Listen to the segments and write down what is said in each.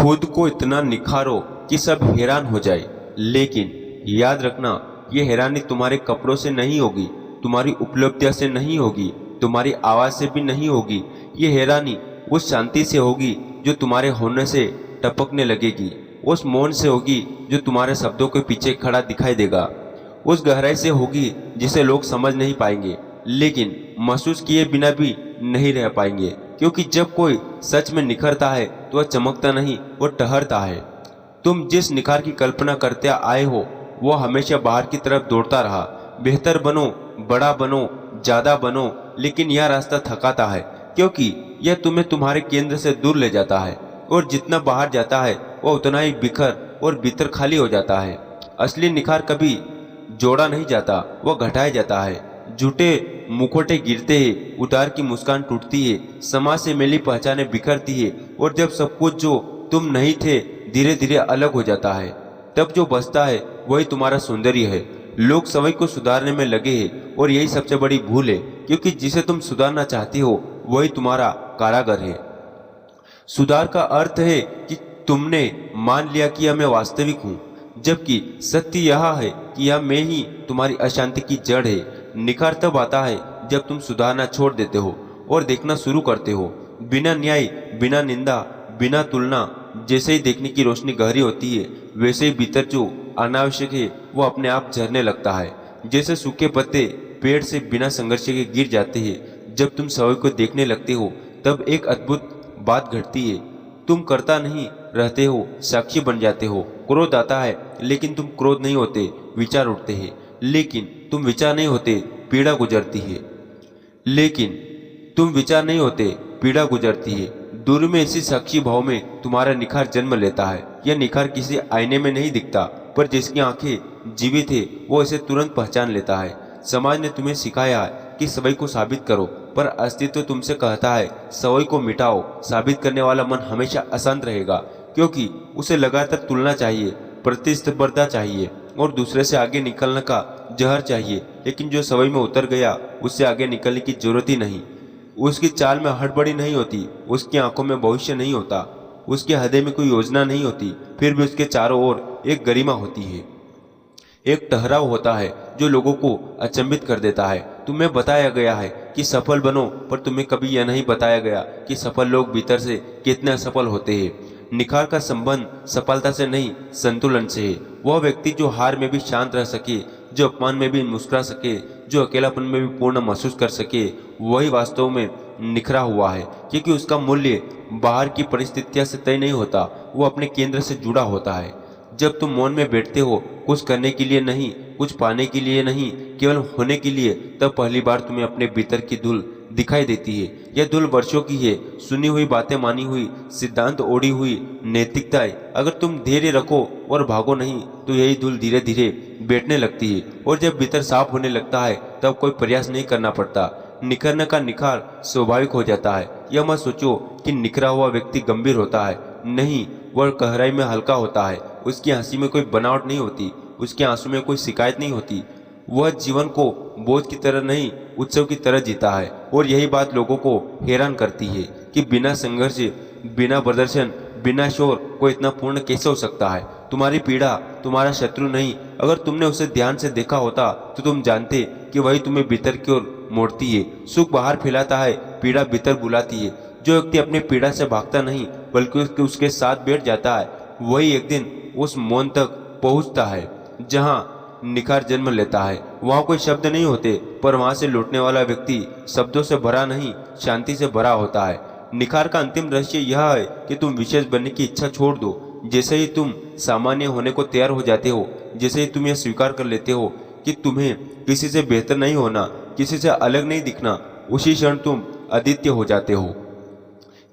खुद को इतना निखारो कि सब हैरान हो जाए। लेकिन याद रखना, ये हैरानी तुम्हारे कपड़ों से नहीं होगी, तुम्हारी उपलब्धियों से नहीं होगी, तुम्हारी आवाज़ से भी नहीं होगी। ये हैरानी उस शांति से होगी जो तुम्हारे होने से टपकने लगेगी, उस मौन से होगी जो तुम्हारे शब्दों के पीछे खड़ा दिखाई देगा, उस गहराई से होगी जिसे लोग समझ नहीं पाएंगे लेकिन महसूस किए बिना भी नहीं रह पाएंगे। क्योंकि जब कोई सच में निखरता है तो वह चमकता नहीं, वो ठहरता है। तुम जिस निखार की कल्पना करते आए हो वो हमेशा बाहर की तरफ दौड़ता रहा। बेहतर बनो, बड़ा बनो, ज़्यादा बनो, लेकिन यह रास्ता थकाता है क्योंकि यह तुम्हें तुम्हारे केंद्र से दूर ले जाता है और जितना बाहर जाता है वह उतना ही बिखर और भीतर खाली हो जाता है। असली निखार कभी जोड़ा नहीं जाता, वह घटाया जाता है। झूठे मुखौटे गिरते हैं, उतार की मुस्कान टूटती है, समाज से मिली पहचानें बिखरती है और जब सब कुछ जो तुम नहीं थे धीरे धीरे अलग हो जाता है, तब जो बचता है वही तुम्हारा सौंदर्य है। लोग समय को सुधारने में लगे हैं और यही सबसे बड़ी भूल है, क्योंकि जिसे तुम सुधारना चाहती हो वही तुम्हारा कारागर है। सुधार का अर्थ है कि तुमने मान लिया कि यह मैं वास्तविक हूँ, जबकि सत्य यह है कि यह मैं ही तुम्हारी अशांति की जड़ है। निखार तब आता है जब तुम सुधारना छोड़ देते हो और देखना शुरू करते हो, बिना न्याय, बिना निंदा, बिना तुलना। जैसे ही देखने की रोशनी गहरी होती है वैसे ही भीतर जो अनावश्यक है वो अपने आप झरने लगता है। जैसे सूखे पत्ते पेड़ से बिना संघर्ष के गिर जाते हैं। जब तुम समय को देखने लगते हो तब एक अद्भुत बात घटती है। तुम करता नहीं रहते हो, साक्षी बन जाते हो। क्रोध आता है लेकिन तुम क्रोध नहीं होते, विचार उठते हैं। लेकिन तुम विचार नहीं होते, पीड़ा गुजरती है। लेकिन तुम विचार नहीं होते, पीड़ा गुजरती है। दूर में इसी साक्षी भाव में तुम्हारा निखार जन्म लेता है। यह निखार किसी आईने में नहीं दिखता, पर जिसकी आंखें जीवित है वो इसे तुरंत पहचान लेता है। समाज ने तुम्हें सिखाया है कि सवई को साबित करो, पर अस्तित्व तुमसे कहता है सवई को मिटाओ। साबित करने वाला मन हमेशा अशांत रहेगा, क्योंकि उसे लगातार तुलना चाहिए, प्रतिस्पर्धा चाहिए और दूसरे से आगे निकलने का जहर चाहिए। लेकिन जो सवई में उतर गया उससे आगे निकलने की जरूरत ही नहीं। उसकी चाल में हड़बड़ी नहीं होती, उसकी आंखों में भविष्य नहीं होता, उसके हृदय में कोई योजना नहीं होती, फिर भी उसके चारों ओर एक गरिमा होती है, एक ठहराव होता है जो लोगों को अचंभित कर देता है। तुम्हें बताया गया है कि सफल बनो, पर तुम्हें कभी यह नहीं बताया गया कि सफल लोग भीतर से कितने असफल होते हैं। निखार का संबंध सफलता से नहीं, संतुलन से है। वह व्यक्ति जो हार में भी शांत रह सके, जो अपमान में भी मुस्कुरा सके, जो अकेलापन में भी पूर्ण महसूस कर सके, वही वास्तव में निखरा हुआ है। क्योंकि उसका मूल्य बाहर की परिस्थितियों से तय नहीं होता, वो अपने केंद्र से जुड़ा होता है। जब तुम मौन में बैठते हो, कुछ करने के लिए नहीं, कुछ पाने के लिए नहीं, केवल होने के लिए, तब पहली बार तुम्हें अपने भीतर की धूल दिखाई देती है। यह धूल वर्षों की है, सुनी हुई बातें, मानी हुई सिद्धांत, ओढ़ी हुई नैतिकताएं। अगर तुम धैर्य रखो और भागो नहीं तो यही धूल धीरे धीरे बैठने लगती है और जब भीतर साफ होने लगता है तब कोई प्रयास नहीं करना पड़ता। निखरने का निखार स्वाभाविक हो जाता है। यह मत सोचो कि निखरा हुआ व्यक्ति गंभीर होता है, नहीं, वह गहराई में हल्का होता है। उसकी हंसी में कोई बनावट नहीं होती, उसके आंसू में कोई शिकायत नहीं होती। वह जीवन को बोझ की तरह नहीं, उत्सव की तरह जीता है। और यही बात लोगों को हैरान करती है कि बिना संघर्ष, बिना प्रदर्शन, बिना शोर कोई इतना पूर्ण कैसे हो सकता है। तुम्हारी पीड़ा तुम्हारा शत्रु नहीं। अगर तुमने उसे ध्यान से देखा होता तो तुम जानते कि वही तुम्हें भीतर की ओर मोड़ती है। सुख बाहर फैलाता है, पीड़ा भीतर बुलाती है। जो व्यक्ति अपनी पीड़ा से भागता नहीं बल्कि उसके साथ बैठ जाता है, वही एक दिन उस मौन तक पहुंचता है जहां निखार जन्म लेता है। वहां कोई शब्द नहीं होते, पर वहां से लौटने वाला व्यक्ति शब्दों से भरा नहीं, शांति से भरा होता है। निखार का अंतिम रहस्य यह है कि तुम विशेष बनने की इच्छा छोड़ दो। जैसे ही तुम सामान्य होने को तैयार हो जाते हो, जैसे ही तुम यह स्वीकार कर लेते हो कि तुम्हें किसी से बेहतर नहीं होना, किसी से अलग नहीं दिखना, उसी क्षण तुम अद्वितीय हो जाते हो।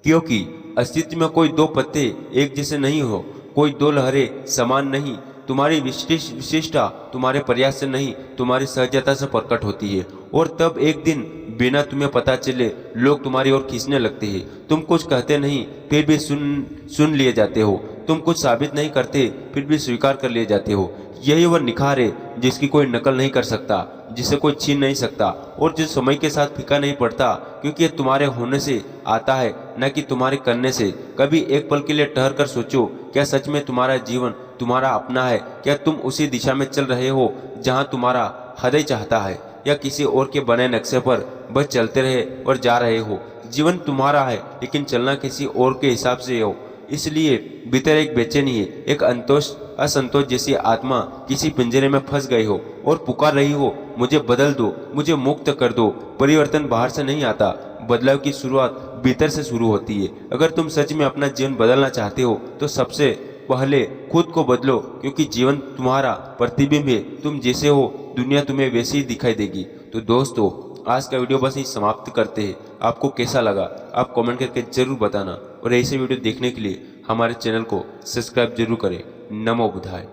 क्योंकि अस्तित्व में कोई दो पत्ते एक जैसे नहीं हो, कोई दो लहरें समान नहीं। तुम्हारी विशिष्टता तुम्हारे प्रयास से नहीं, तुम्हारी सहजता से प्रकट होती है। और तब एक दिन बिना तुम्हें पता चले लोग तुम्हारी ओर खींचने लगते हैं। तुम कुछ कहते नहीं फिर भी सुन लिए जाते हो। तुम कुछ साबित नहीं करते फिर भी स्वीकार कर लिए जाते हो। यही वह निखार है जिसकी कोई नकल नहीं कर सकता। जिसे कोई छीन नहीं सकता और जो समय के साथ फीका नहीं पड़ता, क्योंकि ये तुम्हारे होने से आता है न कि तुम्हारे करने से। कभी एक पल के लिए ठहर कर सोचो, क्या सच में तुम्हारा जीवन तुम्हारा अपना है? क्या तुम उसी दिशा में चल रहे हो जहां तुम्हारा हृदय चाहता है, या किसी और के बने नक्शे पर बस चलते रहे और जा रहे हो? जीवन तुम्हारा है, लेकिन चलना किसी और के हिसाब से हो। इसलिए भीतर एक बेचैनी है, एक असंतोष जैसी आत्मा किसी पिंजरे में फंस गई हो और पुकार रही हो, मुझे बदल दो, मुझे मुक्त कर दो। परिवर्तन बाहर से नहीं आता, बदलाव की शुरुआत भीतर से शुरू होती है। अगर तुम सच में अपना जीवन बदलना चाहते हो तो सबसे पहले खुद को बदलो, क्योंकि जीवन तुम्हारा प्रतिबिंब है। तुम जैसे हो दुनिया तुम्हें वैसे ही दिखाई देगी। तो दोस्तों, आज का वीडियो बस यही समाप्त करते हैं। आपको कैसा लगा आप कमेंट करके जरूर बताना, और ऐसे वीडियो देखने के लिए हमारे चैनल को सब्सक्राइब जरूर करें। नमो बुद्धाय।